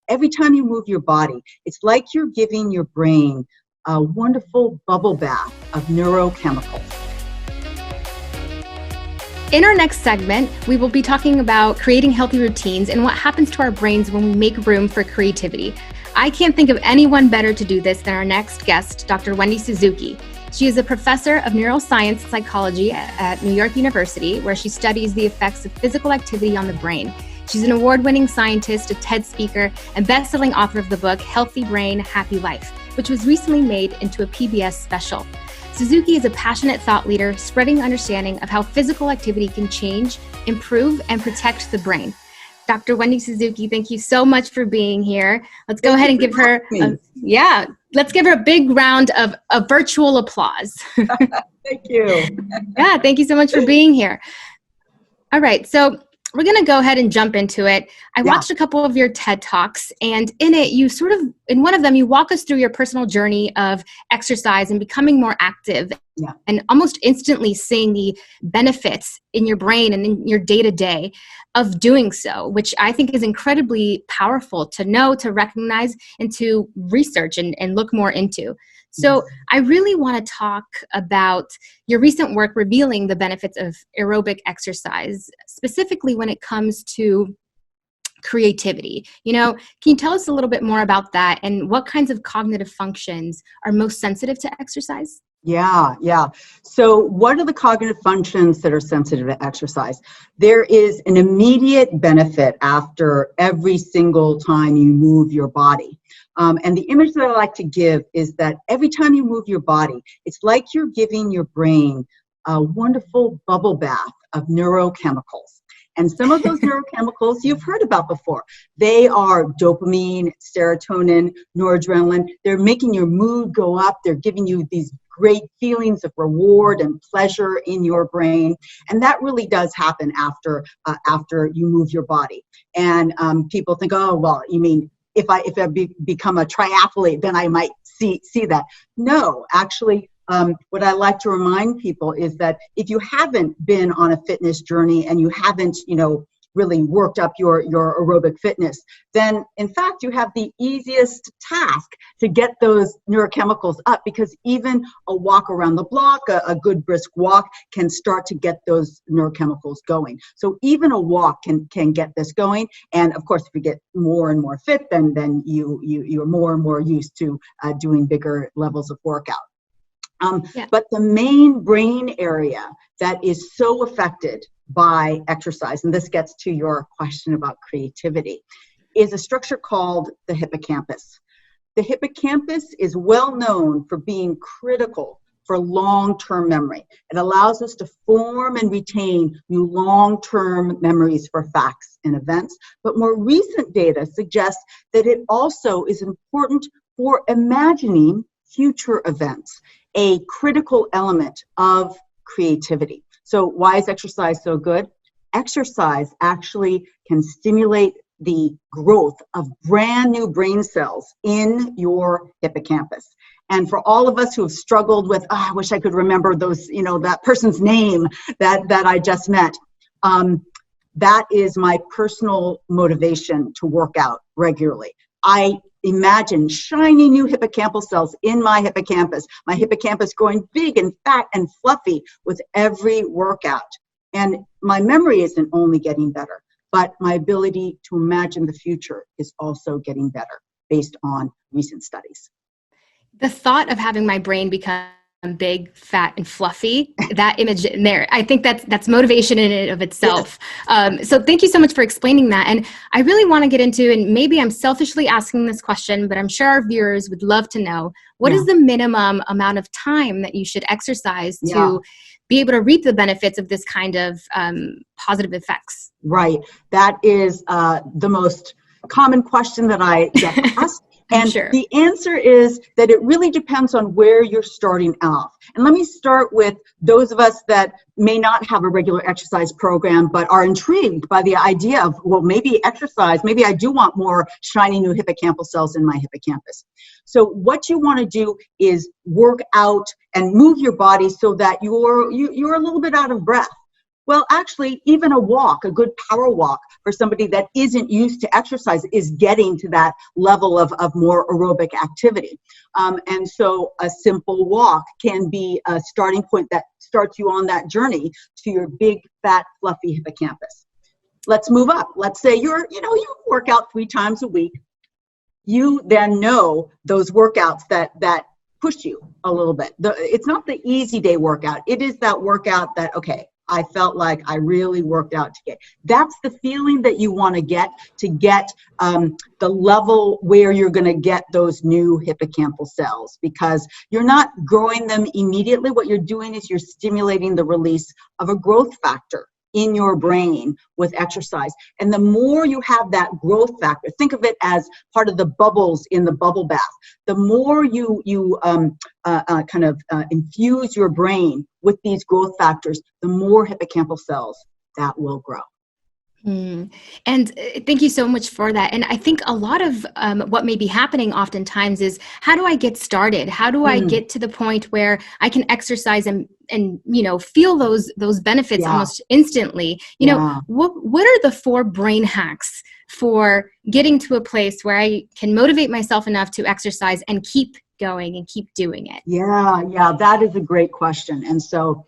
every time you move your body, it's like you're giving your brain a wonderful bubble bath of neurochemicals. In our next segment, we will be talking about creating healthy routines and what happens to our brains when we make room for creativity. I can't think of anyone better to do this than our next guest, Dr. Wendy Suzuki. She is a professor of neuroscience and psychology at New York University, where she studies the effects of physical activity on the brain. She's an award-winning scientist, a TED speaker, and best-selling author of the book, Healthy Brain, Happy Life, which was recently made into a PBS special. Suzuki is a passionate thought leader, spreading understanding of how physical activity can change, improve, and protect the brain. Dr. Wendy Suzuki, thank you so much for being here. Let's go ahead and give her, let's give her a big round of a virtual applause. Thank you. Yeah, thank you so much for being here. All right, so we're going to go ahead and jump into it. I watched a couple of your TED Talks, and in it, you in one of them, you walk us through your personal journey of exercise and becoming more active and almost instantly seeing the benefits in your brain and in your day-to-day of doing so, which I think is incredibly powerful to know, to recognize, and to research and look more into. So I really want to talk about your recent work revealing the benefits of aerobic exercise, specifically when it comes to creativity. Can you tell us a little bit more about that and what kinds of cognitive functions are most sensitive to exercise? Yeah. So what are the cognitive functions that are sensitive to exercise? There is an immediate benefit after every single time you move your body. And the image that I like to give is that every time you move your body, it's like you're giving your brain a wonderful bubble bath of neurochemicals. And some of those neurochemicals you've heard about before. They are dopamine, serotonin, noradrenaline. They're making your mood go up. They're giving you these great feelings of reward and pleasure in your brain. And that really does happen after you move your body. And people think, oh, well, you mean if I become a triathlete, then I might see that. No, actually, what I like to remind people is that if you haven't been on a fitness journey and you haven't, really worked up your aerobic fitness, then in fact you have the easiest task to get those neurochemicals up, because even a walk around the block, a good brisk walk, can start to get those neurochemicals going. So even a walk can get this going. And of course, if you get more and more fit, then you're more and more used to doing bigger levels of workout. But the main brain area that is so affected by exercise, and this gets to your question about creativity, is a structure called the hippocampus. The hippocampus is well known for being critical for long-term memory. It allows us to form and retain new long-term memories for facts and events, but more recent data suggests that it also is important for imagining future events, a critical element of creativity. So why is exercise so good? Exercise actually can stimulate the growth of brand new brain cells in your hippocampus. And for all of us who have struggled with, I wish I could remember those, that person's name that I just met, that is my personal motivation to work out regularly. I imagine shiny new hippocampal cells in my hippocampus growing big and fat and fluffy with every workout. And my memory isn't only getting better, but my ability to imagine the future is also getting better based on recent studies. The thought of having my brain become big, fat, and fluffy, that image in there, I think that's motivation in and of itself. Yes. So thank you so much for explaining that. And I really want to get into, and maybe I'm selfishly asking this question, but I'm sure our viewers would love to know, what is the minimum amount of time that you should exercise to be able to reap the benefits of this kind of positive effects? Right. That is the most common question that I get asked. And the answer is that it really depends on where you're starting off. And let me start with those of us that may not have a regular exercise program, but are intrigued by the idea of, well, maybe exercise, maybe I do want more shiny new hippocampal cells in my hippocampus. So what you want to do is work out and move your body so that you're a little bit out of breath. Well, actually, even a walk, a good power walk for somebody that isn't used to exercise is getting to that level of more aerobic activity. And so a simple walk can be a starting point that starts you on that journey to your big, fat, fluffy hippocampus. Let's move up. Let's say you work out 3 times a week. You then know those workouts that push you a little bit. It's not the easy day workout. It is that workout that, okay, I felt like I really worked out today. That's the feeling that you want to get the level where you're going to get those new hippocampal cells, because you're not growing them immediately. What you're doing is you're stimulating the release of a growth factor in your brain with exercise. And the more you have that growth factor, think of it as part of the bubbles in the bubble bath. The more you infuse your brain with these growth factors, the more hippocampal cells that will grow. And thank you so much for that. And I think a lot of what may be happening oftentimes is, how do I get started? How do I get to the point where I can exercise and feel those benefits almost instantly? What are the 4 brain hacks for getting to a place where I can motivate myself enough to exercise and keep going and keep doing it? Yeah, that is a great question. And so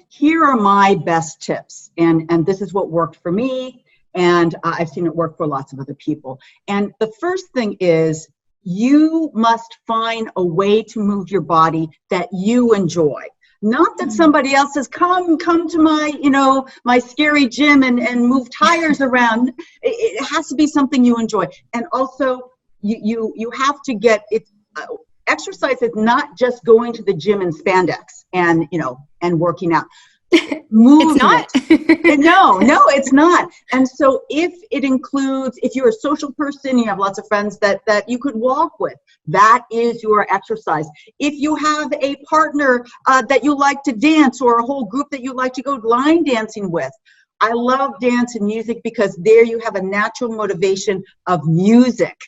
here are my best tips, and this is what worked for me, and I've seen it work for lots of other people. And the first thing is, you must find a way to move your body that you enjoy. Not that somebody else says, come to my, my scary gym and move tires around. It has to be something you enjoy. And also, you have to get it. Exercise is not just going to the gym in spandex and working out. Movement. It's not. No, it's not. And so if it includes, if you're a social person, you have lots of friends that you could walk with, that is your exercise. If you have a partner that you like to dance, or a whole group that you like to go line dancing with, I love dance and music because there you have a natural motivation of music,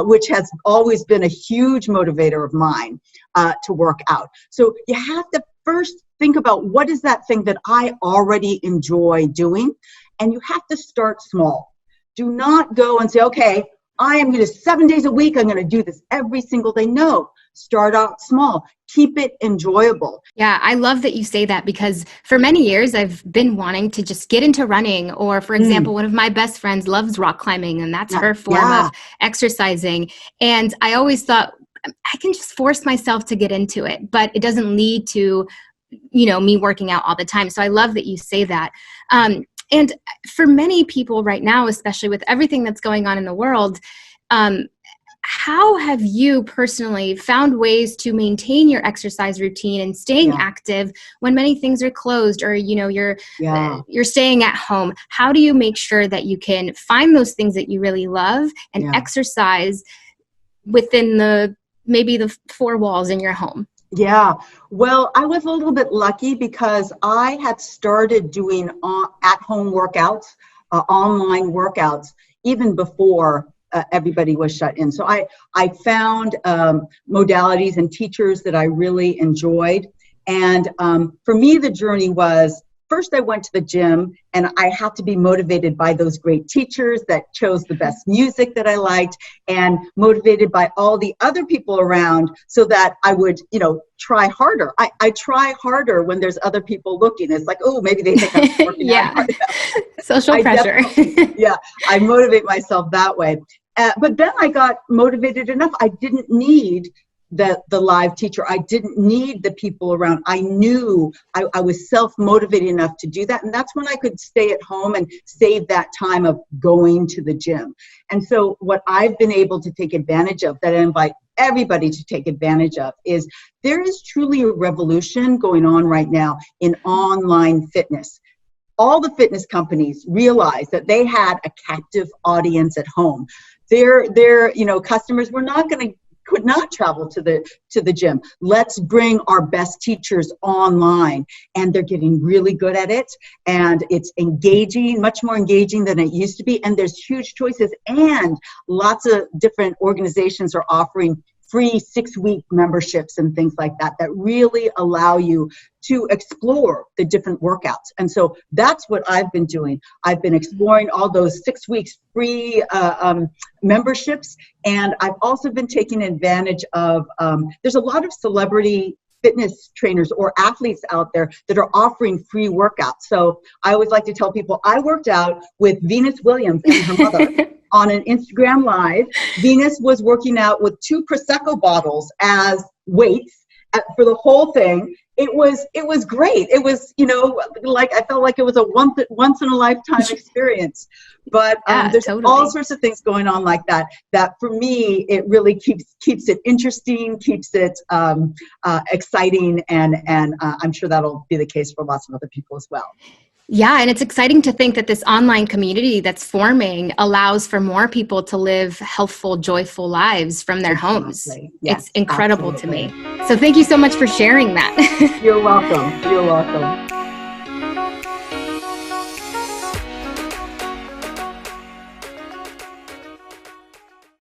which has always been a huge motivator of mine to work out. So you have to first think about, what is that thing that I already enjoy doing? And you have to start small. Do not go and say, okay, I am going to 7 days a week, I'm going to do this every single day. No, start out small. Keep it enjoyable. Yeah, I love that you say that, because for many years I've been wanting to just get into running, or for example, one of my best friends loves rock climbing, and that's her form of exercising. And I always thought, I can just force myself to get into it, but it doesn't lead to, me working out all the time. So I love that you say that. And for many people right now, especially with everything that's going on in the world, how have you personally found ways to maintain your exercise routine and staying active when many things are closed, or you're staying at home? How do you make sure that you can find those things that you really love and exercise within maybe the 4 walls in your home? Yeah, well, I was a little bit lucky because I had started doing at-home workouts, online workouts, even before everybody was shut in. So I found modalities and teachers that I really enjoyed. And for me, the journey was, first I went to the gym, and I had to be motivated by those great teachers that chose the best music that I liked, and motivated by all the other people around, so that I would, try harder. I try harder when there's other people looking. It's like, oh, maybe they think I'm working out hard enough. Social pressure. I motivate myself that way. But then I got motivated enough. I didn't need the live teacher. I didn't need the people around. I knew I was self-motivated enough to do that. And that's when I could stay at home and save that time of going to the gym. And so what I've been able to take advantage of, that I invite everybody to take advantage of, is there is truly a revolution going on right now in online fitness. All the fitness companies realized that they had a captive audience at home. Their customers could not travel to the gym. Let's bring our best teachers online, and they're getting really good at it, and it's engaging, much more engaging than it used to be, and there's huge choices, and lots of different organizations are offering free 6-week memberships and things like that, that really allow you to explore the different workouts. And so that's what I've been doing. I've been exploring all those 6 weeks free memberships. And I've also been taking advantage of, there's a lot of celebrity fitness trainers or athletes out there that are offering free workouts. So I always like to tell people, I worked out with Venus Williams and her mother on an Instagram Live. Venus was working out with 2 Prosecco bottles as weights for the whole thing. It was great. It was, like I felt like it was a once in a lifetime experience. But there's totally all sorts of things going on like that. That for me, it really keeps it interesting, keeps it exciting, and I'm sure that'll be the case for lots of other people as well. Yeah, and it's exciting to think that this online community that's forming allows for more people to live healthful, joyful lives from their homes. Yes, it's incredible absolutely. to me. So thank you so much for sharing that. You're welcome. You're welcome.